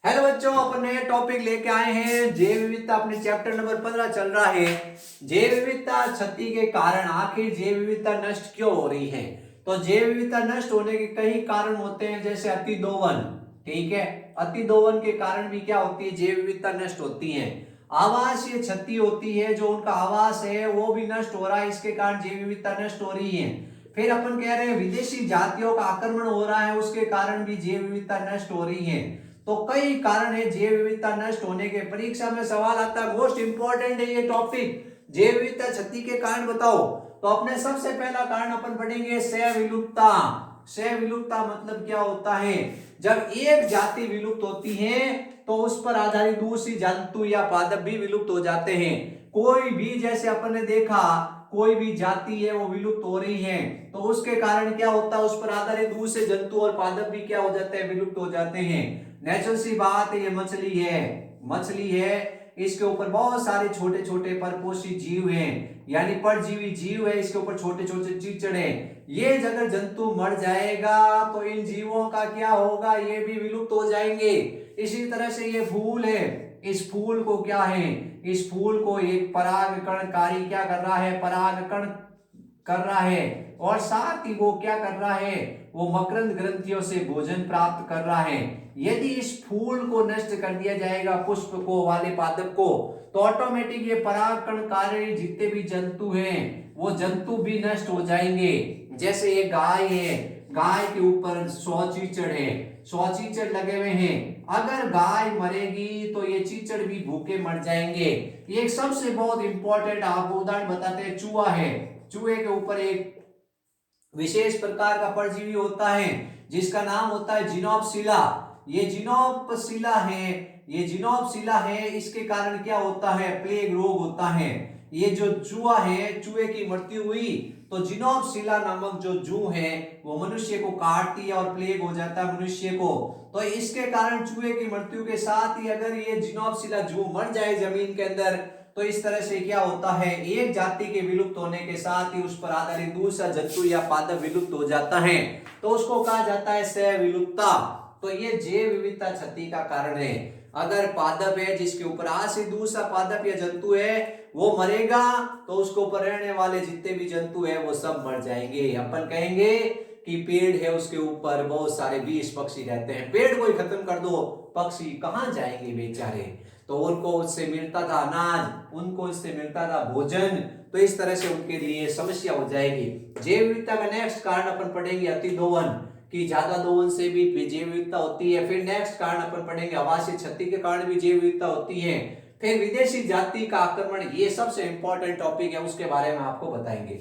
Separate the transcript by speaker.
Speaker 1: Hello बच्चों, अपन नए topic लेके आए हैं। जैव विविधता अपने चैप्टर नंबर 15 चल रहा है। जैव विविधता क्षति के कारण आखिर जैव विविधता नष्ट क्यों हो रही है। तो जैव विविधता नष्ट होने के कई कारण होते हैं, जैसे अति दोहन। ठीक है, अति दोहन के कारण भी क्या होती है, जैव विविधता नष्ट होती है। आवासीय क्षति होती है, जो उनका आवास है वो भी नष्ट हो रहा है, इसके कारण जैव विविधता नष्ट हो रही है। फिर अपन कह रहे हैं विदेशी जातियों का आक्रमण हो रहा है, उसके कारण भी जैव विविधता नष्ट हो रही है। तो कई कारण है जैव विविधता नष्ट होने के। परीक्षा में सवाल आता है, मोस्ट इंपॉर्टेंट है ये टॉपिक, जैव विविधता क्षति के कारण बताओ। तो अपने सबसे पहला कारण अपन पढ़ेंगे सहविलुप्तता। सहविलुप्तता मतलब क्या होता है, जब एक जाति विलुप्त होती है तो उस पर आधारित दूसरी जंतु या पादप भी विलुप्त हो जाते हैं। कोई भी, जैसे अपन ने देखा, कोई भी जाति है वो विलुप्त हो रही है तो उसके कारण क्या होता है, उस पर आधारित दूसरे जंतु और पादप भी क्या हो जाते हैं, विलुप्त हो जाते हैं। नेचुरल सी बात है, ये मछली है, मछली है, इसके ऊपर बहुत सारे छोटे छोटे परपोषी जीव हैं, यानी परजीवी जीव है, इसके ऊपर छोटे छोटे चीचड़ है। ये अगर जंतु मर जाएगा तो इन जीवों का क्या होगा, ये भी विलुप्त हो जाएंगे। इसी तरह से ये फूल है, इस फूल को क्या है, इस फूल को एक परागकणकारी क्या कर रहा है, परागकण कर रहा है, और साथ ही वो क्या कर रहा है, वो मकरंद ग्रंथियों से भोजन प्राप्त कर रहा है। यदि इस फूल को नष्ट कर दिया जाएगा, पुष्प को वाले पादप को, तो ऑटोमेटिक ये परागकणकारी जितने भी जंतु हैं वो जंतु भी नष्ट हो जाएंगे। जैसे ये गाय है, गाय के ऊपर 100 चीचड़ है, 100 चीचड़ लगे हुए हैं, अगर गाय मरेगी तो ये चीचड़ भी भूखे मर जाएंगे। एक सबसे बहुत इंपॉर्टेंट आपको उदाहरण बताते हैं, चूहा है। चूहे के ऊपर एक विशेष प्रकार का परजीवी होता है जिसका नाम होता है जिनोप्सिला। ये जिनोप्सिला है, ये जिनोप्सिला है, इसके कारण क्या होता है, प्लेग रोग होता है। ये जो चूहा है, चूहे की मृत्यु हुई तो जिनोप्सिला नामक जो जू है वो मनुष्य को काटती है और प्लेग हो जाता है मनुष्य को। तो इसके कारण चूहे की मृत्यु के साथ ही अगर ये जिनोप्सिला जू मर जाए जमीन के अंदर, तो इस तरह से क्या होता है, एक जाति के विलुप्त होने के साथ ही उस पर आधारित दूसरा जंतु या पादप विलुप्त हो जाता है, तो उसको कहा जाता है सहविलुप्तता। तो ये जैव विविधता क्षति का कारण है। अगर पादप है जिसके ऊपर आज से दूसरा पादप या जंतु है वो मरेगा तो उसके ऊपर रहने वाले जितने भी जंतु है वो सब मर जाएंगे। अपन कहेंगे कि पेड़ है, उसके ऊपर बहुत सारे 20 पक्षी रहते हैं, पेड़ को ही खत्म कर दो, पक्षी कहां जाएंगे बेचारे। तो उनको उससे मिलता था अनाज, उनको इससे मिलता था भोजन, तो इस तरह से उनके लिए समस्या हो जाएगी। जैव विविधता का नेक्स्ट कारण अपन पढ़ेंगे अति दोहन, कि ज्यादा दोहन से भी जैव विविधता होती है। फिर नेक्स्ट कारण अपन पढ़ेंगे आवासीय क्षति के कारण भी जैव विविधता होती है। फिर विदेशी जाति का आक्रमण, ये सबसे इंपॉर्टेंट टॉपिक है, उसके बारे में आपको बताएंगे।